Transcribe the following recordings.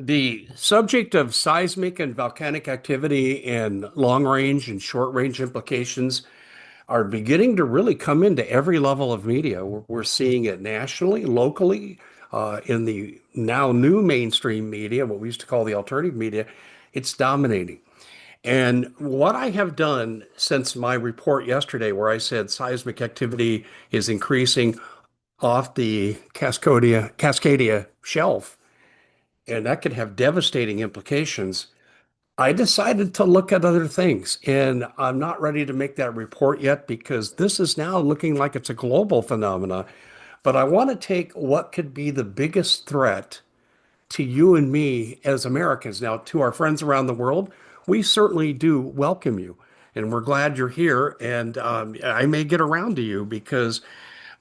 The subject of seismic and volcanic activity and long range and short range implications are beginning to really come into every level of media. We're seeing it nationally, locally, in the now new mainstream media, what we used to call the alternative media. It's dominating. And what I have done since my report yesterday, where I said seismic activity is increasing off the Cascadia shelf, and that could have devastating implications. I decided to look at other things, and I'm not ready to make that report yet because this is now looking like it's a global phenomena. But I want to take what could be the biggest threat to you and me as Americans. Now, to our friends around the world, we certainly do welcome you, and we're glad you're here. And I may get around to you because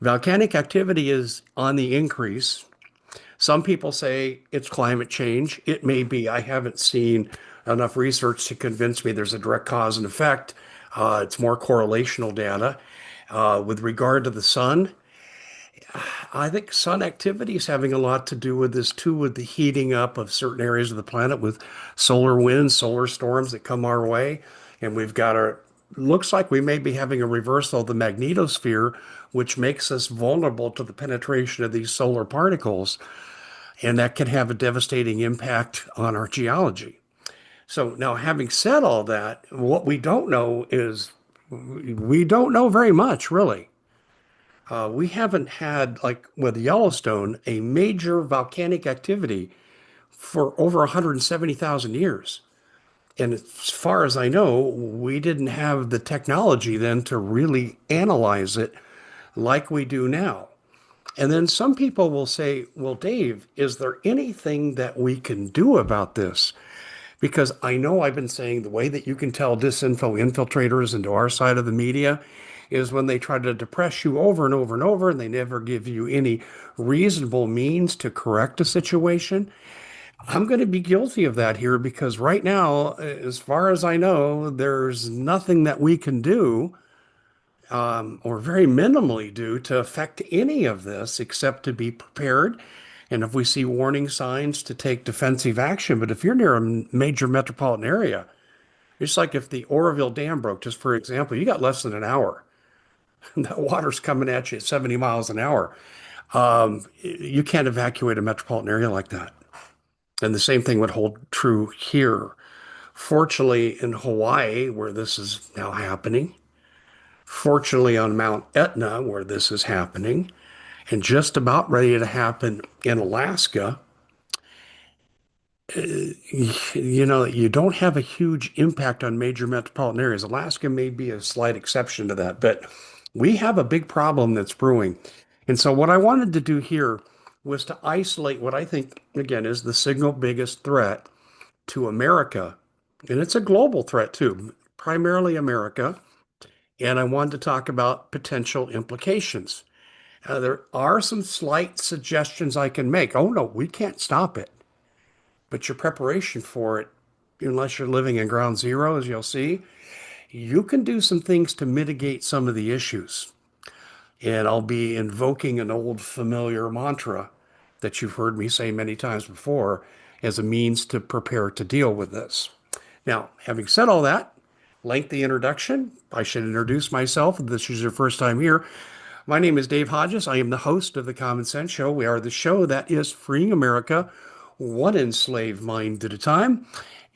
volcanic activity is on the increase. Some people say it's climate change. It may be. I haven't seen enough research to convince me there's a direct cause and effect. It's more correlational data. With regard to the sun, I think sun activity is having a lot to do with this too, with the heating up of certain areas of the planet with solar winds, solar storms that come our way. And we've got our, looks like we may be having a reversal of the magnetosphere, which makes us vulnerable to the penetration of these solar particles. And that can have a devastating impact on our geology. So now, having said all that, what we don't know is we don't know very much, really. We haven't had, like with Yellowstone, a major volcanic activity for over 170,000 years. And as far as I know, we didn't have the technology then to really analyze it like we do now. And then some people will say, well, Dave, is there anything that we can do about this? Because I know I've been saying the way that you can tell disinfo infiltrators into our side of the media is when they try to depress you over and over and over, and they never give you any reasonable means to correct a situation. I'm going to be guilty of that here because right now, as far as I know, there's nothing that we can do or very minimally do to affect any of this except to be prepared. And if we see warning signs, to take defensive action. But if you're near a major metropolitan area, it's like if the Oroville Dam broke, just for example, you got less than an hour. That water's coming at you at 70 miles an hour. You can't evacuate a metropolitan area like that. And the same thing would hold true here. Fortunately, in Hawaii, where this is now happening, fortunately, on Mount Etna, where this is happening, and just about ready to happen in Alaska, you don't have a huge impact on major metropolitan areas. Alaska may be a slight exception to that, but we have a big problem that's brewing. And so, what I wanted to do here was to isolate what I think, again, is the single biggest threat to America. And it's a global threat too, primarily America. And I wanted to talk about potential implications. There are some slight suggestions I can make. Oh, no, we can't stop it. But your preparation for it, unless you're living in ground zero, as you'll see, you can do some things to mitigate some of the issues. And I'll be invoking an old familiar mantra that you've heard me say many times before as a means to prepare to deal with this. Now, having said all that, lengthy introduction, I should introduce myself if this is your first time here. My name is Dave Hodges. I am the host of the Common Sense Show. We are the show that is freeing America one enslaved mind at a time.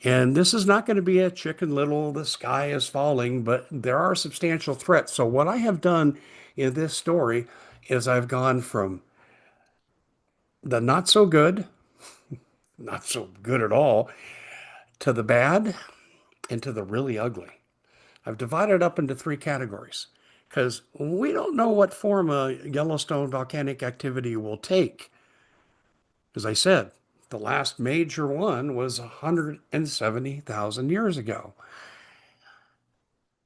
And this is not going to be a chicken little, the sky is falling, but there are substantial threats. So, what I have done in this story is I've gone from the not so good, not so good at all, to the bad, and to the really ugly. I've divided up into three categories because we don't know what form a Yellowstone volcanic activity will take. As I said, the last major one was 170,000 years ago.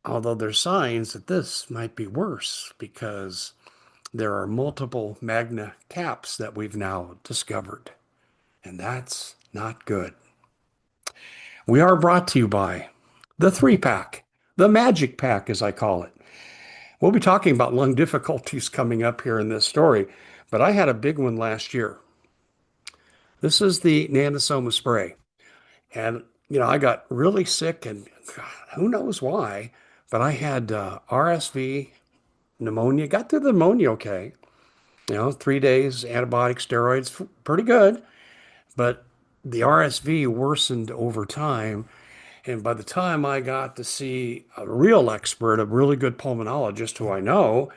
Although there's signs that this might be worse because there are multiple magna caps that we've now discovered, and that's not good. We are brought to you by the three pack, the magic pack, as I call it. We'll be talking about lung difficulties coming up here in this story, but I had a big one last year. This is the NANOSOMA spray. And, I got really sick and God, who knows why, but I had RSV, pneumonia, got through the pneumonia okay. 3 days, antibiotic steroids, pretty good. But the RSV worsened over time. And by the time I got to see a real expert, a really good pulmonologist who I know,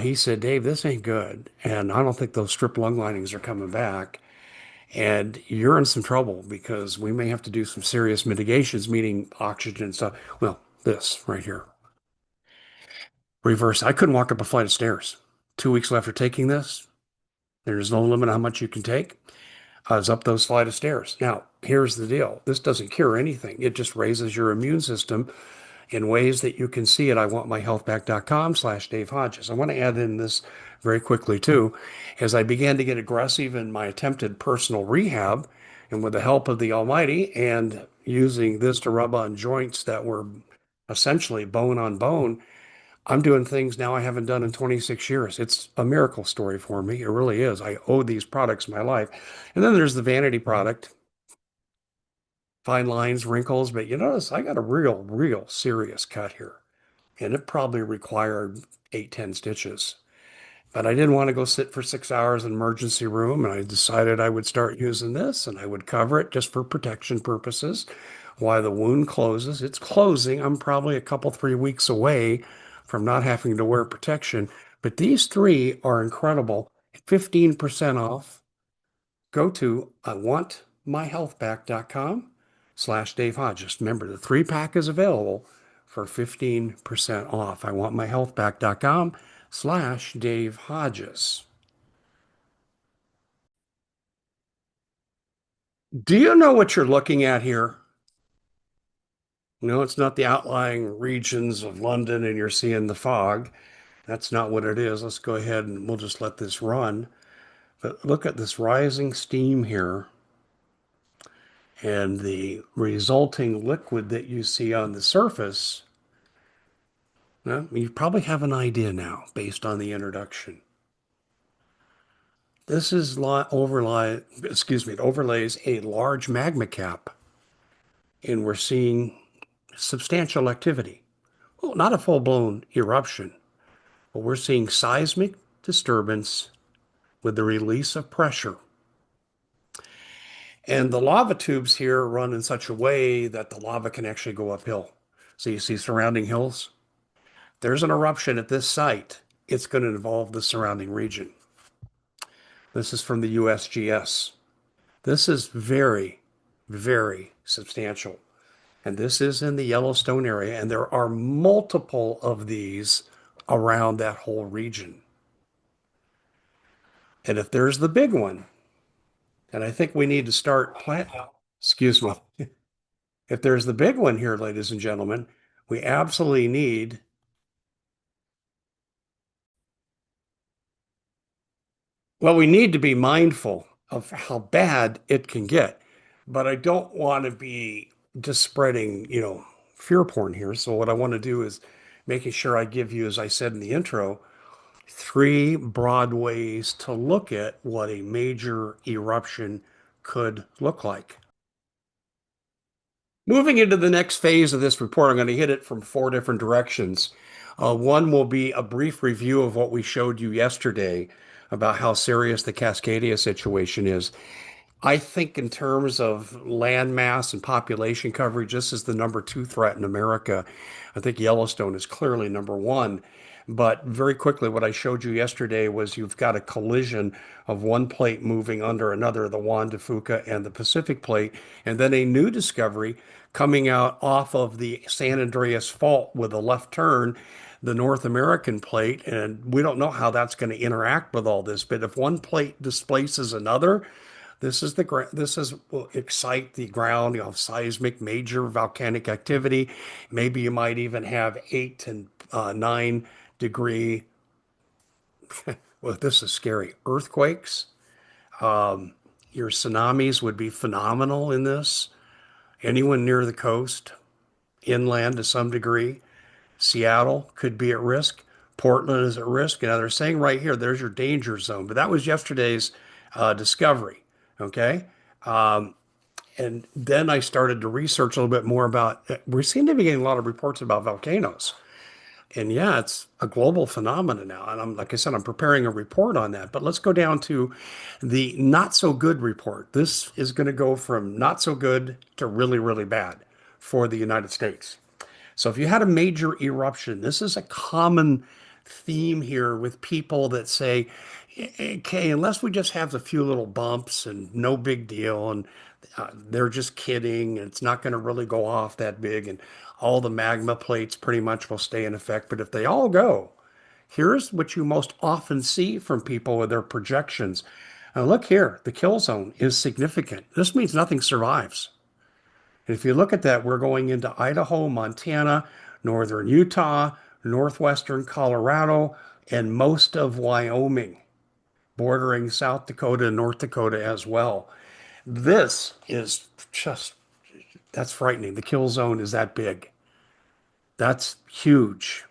he said, Dave, this ain't good. And I don't think those strip lung linings are coming back. And you're in some trouble because we may have to do some serious mitigations, meaning oxygen and stuff. Well, this right here, reverse. I couldn't walk up a flight of stairs. 2 weeks after taking this, there's no limit on how much you can take. I was up those flight of stairs. Now, here's the deal. This doesn't cure anything. It just raises your immune system in ways that you can see at iwantmyhealthback.com/Dave Hodges. I want to add in this very quickly too. As I began to get aggressive in my attempted personal rehab, and with the help of the Almighty and using this to rub on joints that were essentially bone on bone, I'm doing things now I haven't done in 26 years. It's a miracle story for me. It really is. I owe these products my life. And then there's the vanity product, fine lines, wrinkles, but you notice I got a real serious cut here. And it probably required 8, 10 stitches. But I didn't want to go sit for 6 hours in emergency room, and I decided I would start using this and I would cover it just for protection purposes. While the wound closes, it's closing. I'm probably a couple, 3 weeks away from not having to wear protection. But these three are incredible. 15% off. Go to iwantmyhealthback.com/Dave Hodges. Remember, the 3-pack is available for 15% off. iwantmyhealthback.com/Dave Hodges. Do you know what you're looking at here? No, it's not the outlying regions of London and you're seeing the fog. That's not what it is. Let's go ahead and we'll just let this run. But look at this rising steam here and the resulting liquid that you see on the surface. Well, you probably have an idea now based on the introduction. This is it overlays a large magma cap, and we're seeing substantial activity. Well, not a full-blown eruption, but we're seeing seismic disturbance with the release of pressure. And the lava tubes here run in such a way that the lava can actually go uphill. So you see surrounding hills. There's an eruption at this site. It's going to involve the surrounding region. This is from the USGS. This is very substantial. And this is in the Yellowstone area, and there are multiple of these around that whole region. And if there's the big one, and I think we need to start excuse me, if there's the big one here, ladies and gentlemen, we absolutely need, well, we need to be mindful of how bad it can get. But I don't want to be just spreading, fear porn here. So what I want to do is making sure I give you, as I said in the intro, three broad ways to look at what a major eruption could look like. Moving into the next phase of this report, I'm going to hit it from four different directions. One will be a brief review of what we showed you yesterday about how serious the Cascadia situation is. I think in terms of land mass and population coverage, this is the number 2 threat in America. I think Yellowstone is clearly number 1. But very quickly, what I showed you yesterday was you've got a collision of one plate moving under another, the Juan de Fuca and the Pacific plate, and then a new discovery coming out off of the San Andreas Fault with a left turn, the North American plate. And we don't know how that's going to interact with all this. But if one plate displaces another, this will excite the ground, seismic major volcanic activity. Maybe you might even have 8 to 9 degree. Well, this is scary. Earthquakes. Your tsunamis would be phenomenal in this. Anyone near the coast, inland to some degree. Seattle could be at risk. Portland is at risk. Now they're saying right here, there's your danger zone. But that was yesterday's discovery. Okay. Um, and then I started to research a little bit more about, we seem to be getting a lot of reports about volcanoes. And yeah, it's a global phenomenon now. And like I said, I'm preparing a report on that. But let's go down to the not so good report. This is going to go from not so good to really, really bad for the United States. So if you had a major eruption, this is a common theme here with people that say, okay, unless we just have a few little bumps and no big deal, and they're just kidding, and it's not going to really go off that big, and all the magma plates pretty much will stay in effect. But if they all go, here's what you most often see from people with their projections. Look here, the kill zone is significant. This means nothing survives. If you look at that, we're going into Idaho, Montana, northern Utah, northwestern Colorado, and most of Wyoming, bordering South Dakota and North Dakota as well. This is just, that's frightening. The kill zone is that big. That's huge.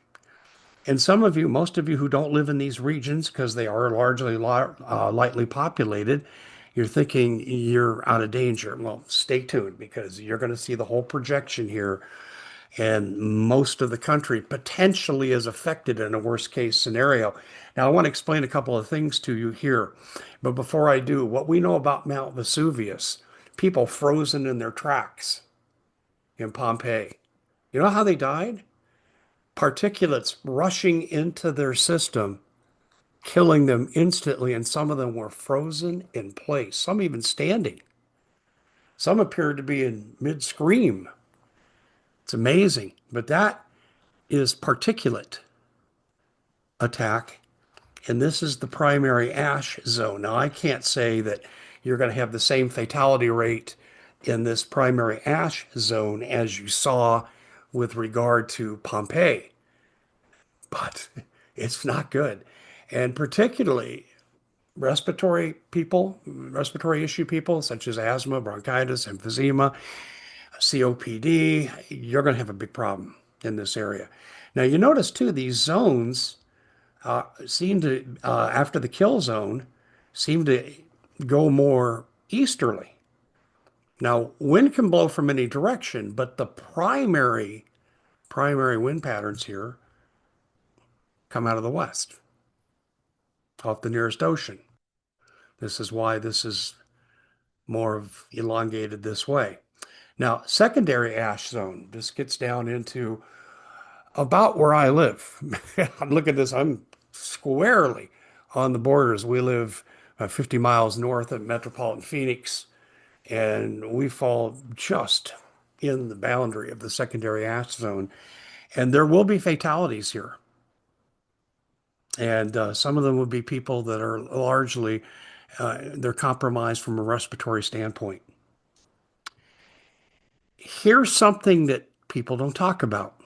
And some of you, most of you who don't live in these regions because they are largely lightly populated, you're thinking you're out of danger. Well, stay tuned because you're going to see the whole projection here, and most of the country potentially is affected in a worst case scenario. Now, I want to explain a couple of things to you here. But before I do, what we know about Mount Vesuvius, people frozen in their tracks in Pompeii. You know how they died? Particulates rushing into their system, killing them instantly, and some of them were frozen in place, some even standing. Some appeared to be in mid-scream. It's amazing. But that is particulate attack, and this is the primary ash zone. Now, I can't say that you're going to have the same fatality rate in this primary ash zone as you saw with regard to Pompeii, but it's not good. And particularly respiratory issue people such as asthma, bronchitis, emphysema, COPD, you're going to have a big problem in this area. Now, you notice too, these zones seem to, after the kill zone, seem to go more easterly. Now, wind can blow from any direction, but the primary wind patterns here come out of the west, off the nearest ocean. This is why this is more of elongated this way. Now, secondary ash zone, this gets down into about where I live. Look at this, I'm squarely on the borders. We live 50 miles north of metropolitan Phoenix, and we fall just in the boundary of the secondary ash zone. And there will be fatalities here. And some of them will be people that are largely, they're compromised from a respiratory standpoint. Here's something that people don't talk about.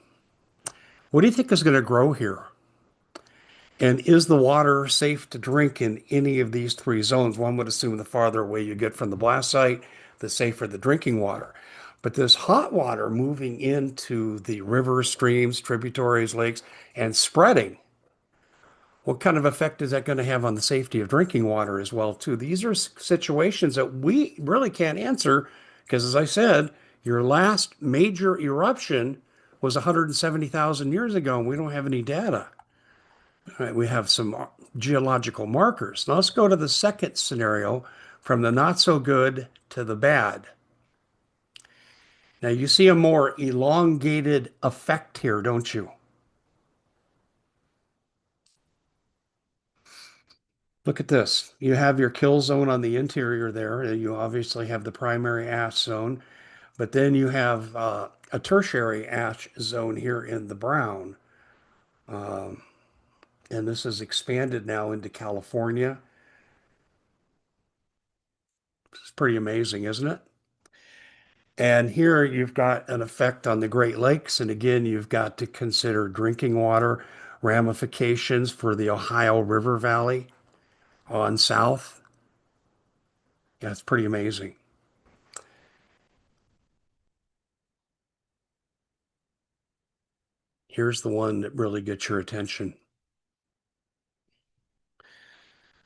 What do you think is going to grow here? And is the water safe to drink in any of these three zones? One would assume the farther away you get from the blast site, the safer the drinking water. But this hot water moving into the rivers, streams, tributaries, lakes, and spreading, what kind of effect is that going to have on the safety of drinking water as well, too? These are situations that we really can't answer because, as I said, your last major eruption was 170,000 years ago, and we don't have any data. Right, we have some geological markers. Now let's go to the second scenario from the not so good to the bad. Now you see a more elongated effect here, don't you? Look at this. You have your kill zone on the interior there. And you obviously have the primary ash zone, but then you have a tertiary ash zone here in the brown. Um, and this is expanded now into California. It's pretty amazing, isn't it? And here you've got an effect on the Great Lakes. And again, you've got to consider drinking water ramifications for the Ohio River Valley on south. Yeah, it's pretty amazing. Here's the one that really gets your attention.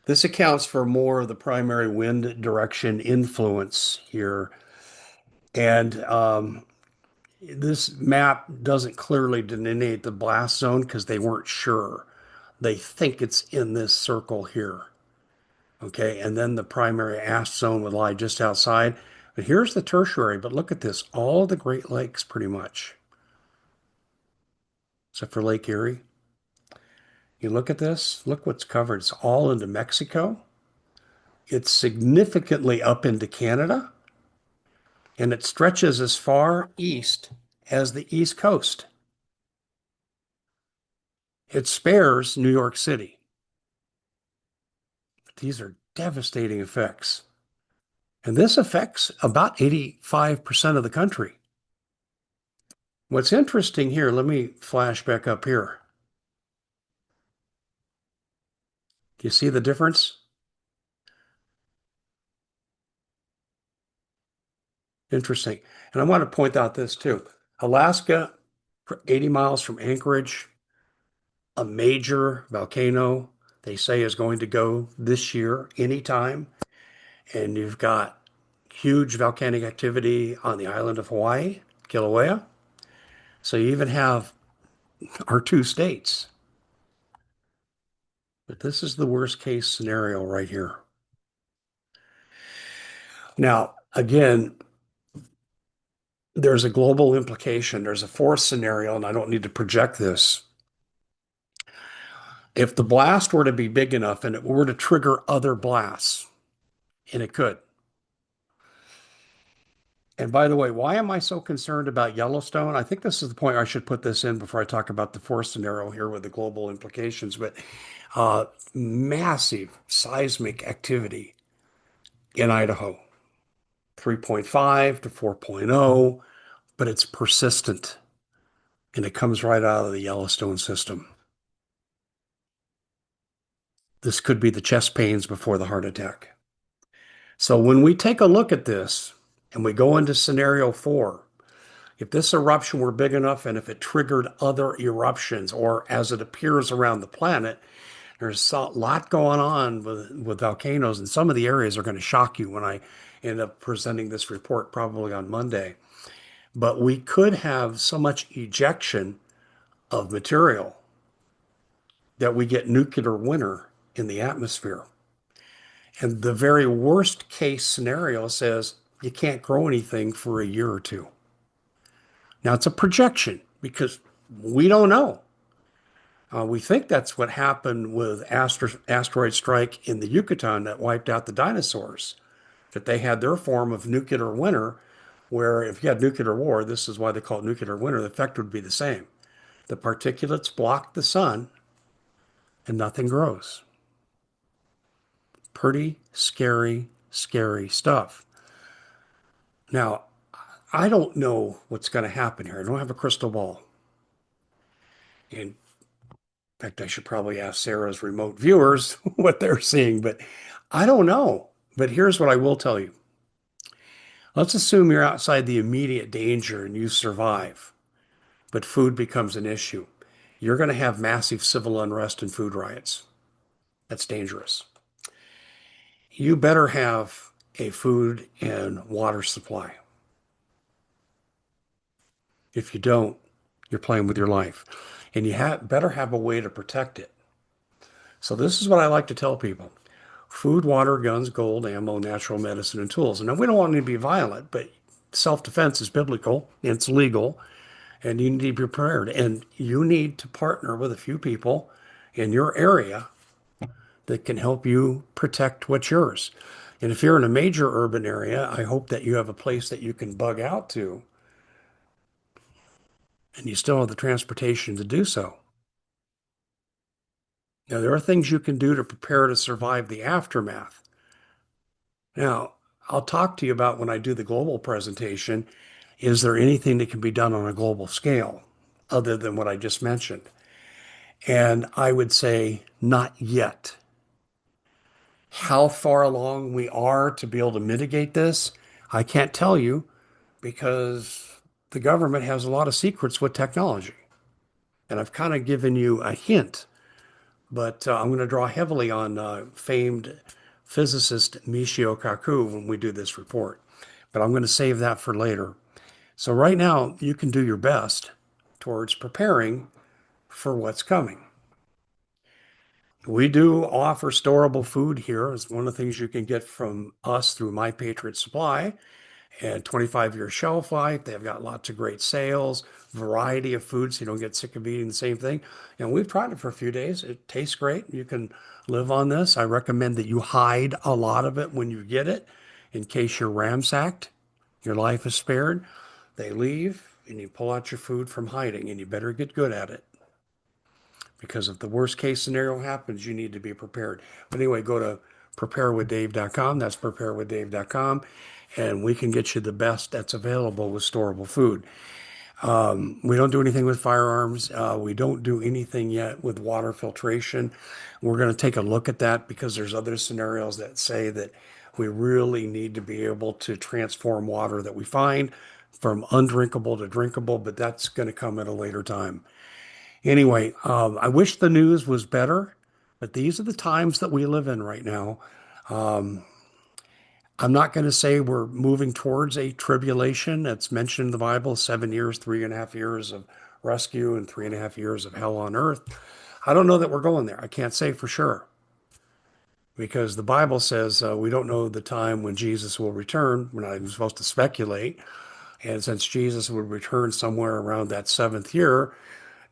This accounts for more of the primary wind direction influence here. And this map doesn't clearly delineate the blast zone because they weren't sure. They think it's in this circle here. Okay. And then the primary ash zone would lie just outside. But here's the tertiary. But look at this, all the Great Lakes pretty much, except for Lake Erie. You look at this, look what's covered. It's all into Mexico. It's significantly up into Canada, and it stretches as far east as the East Coast. It spares New York City. These are devastating effects. And this affects about 85% of the country. What's interesting here, let me flash back up here. Do you see the difference? Interesting. And I want to point out this too. Alaska, 80 miles from Anchorage, a major volcano, they say is going to go this year, anytime. And you've got huge volcanic activity on the island of Hawaii, Kilauea. So you even have our two states. But this is the worst case scenario right here. Now, again, there's a global implication. There's a fourth scenario, and I don't need to project this. If the blast were to be big enough and it were to trigger other blasts, and it could. And by the way, why am I so concerned about Yellowstone? I think this is the point I should put this in before I talk about the fourth scenario here with the global implications. But massive seismic activity in Idaho, 3.5 to 4.0, but it's persistent and it comes right out of the Yellowstone system. This could be the chest pains before the heart attack. So when we take a look at this and we go into scenario four, if this eruption were big enough and if it triggered other eruptions, or as it appears around the planet, there's a lot going on with volcanoes, and some of the areas are going to shock you when I end up presenting this report probably on Monday. But we could have so much ejection of material that we get nuclear winter in the atmosphere. And the very worst case scenario says you can't grow anything for a year or two. Now, it's a projection because we don't know. We think that's what happened with asteroid strike in the Yucatan that wiped out the dinosaurs, that they had their form of nuclear winter, where if you had nuclear war, this is why they call it nuclear winter, the effect would be the same. The particulates block the sun and nothing grows. Pretty scary, scary stuff. Now, I don't know what's going to happen here. I don't have a crystal ball. In fact, I should probably ask Sarah's remote viewers what they're seeing, but I don't know. But here's what I will tell you. Let's assume you're outside the immediate danger and you survive, but food becomes an issue. You're going to have massive civil unrest and food riots. That's dangerous. You better have a food and water supply. If you don't, you're playing with your life. And you better have a way to protect it. So this is what I like to tell people. Food, water, guns, gold, ammo, natural medicine, and tools. And now we don't want to be violent, but self-defense is biblical, it's legal, and you need to be prepared. And you need to partner with a few people in your area that can help you protect what's yours. And if you're in a major urban area, I hope that you have a place that you can bug out to and you still have the transportation to do so. Now, there are things you can do to prepare to survive the aftermath. Now, I'll talk to you about when I do the global presentation. Is there anything that can be done on a global scale other than what I just mentioned? And I would say not yet. How far along we are to be able to mitigate this, I can't tell you because the government has a lot of secrets with technology. And I've kind of given you a hint, but I'm going to draw heavily on famed physicist Michio Kaku when we do this report. But I'm going to save that for later. So right now, you can do your best towards preparing for what's coming. We do offer storable food here. It's one of the things you can get from us through My Patriot Supply, and 25-year shelf life. They've got lots of great sales, variety of foods, so you don't get sick of eating the same thing. And we've tried it for a few days. It tastes great. You can live on this. I recommend that you hide a lot of it when you get it in case you're ransacked. Your life is spared. They leave and you pull out your food from hiding, and you better get good at it because if the worst case scenario happens, you need to be prepared. But anyway, go to preparewithdave.com. That's preparewithdave.com. And we can get you the best that's available with storable food. We don't do anything with firearms. We don't do anything yet with water filtration. We're going to take a look at that because there's other scenarios that say that we really need to be able to transform water that we find from undrinkable to drinkable, but that's going to come at a later time. Anyway, I wish the news was better, but these are the times that we live in right now. I'm not going to say we're moving towards a tribulation that's mentioned in the Bible, 7 years, 3.5 years of rescue and 3.5 years of hell on earth. I don't know that we're going there. I can't say for sure because the Bible says we don't know the time when Jesus will return. We're not even supposed to speculate. And since Jesus would return somewhere around that seventh year,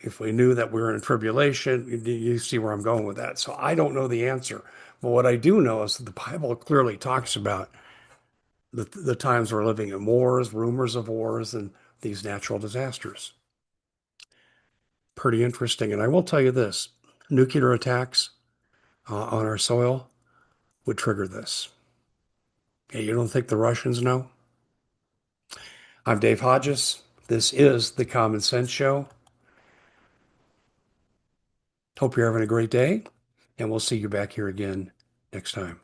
if we knew that we were in a tribulation, you see where I'm going with that. So I don't know the answer. But what I do know is that the Bible clearly talks about the times we're living in wars, rumors of wars, and these natural disasters. Pretty interesting. And I will tell you this, nuclear attacks on our soil would trigger this. Okay, you don't think the Russians know? I'm Dave Hodges. This is the Common Sense Show. Hope you're having a great day, and we'll see you back here again next time.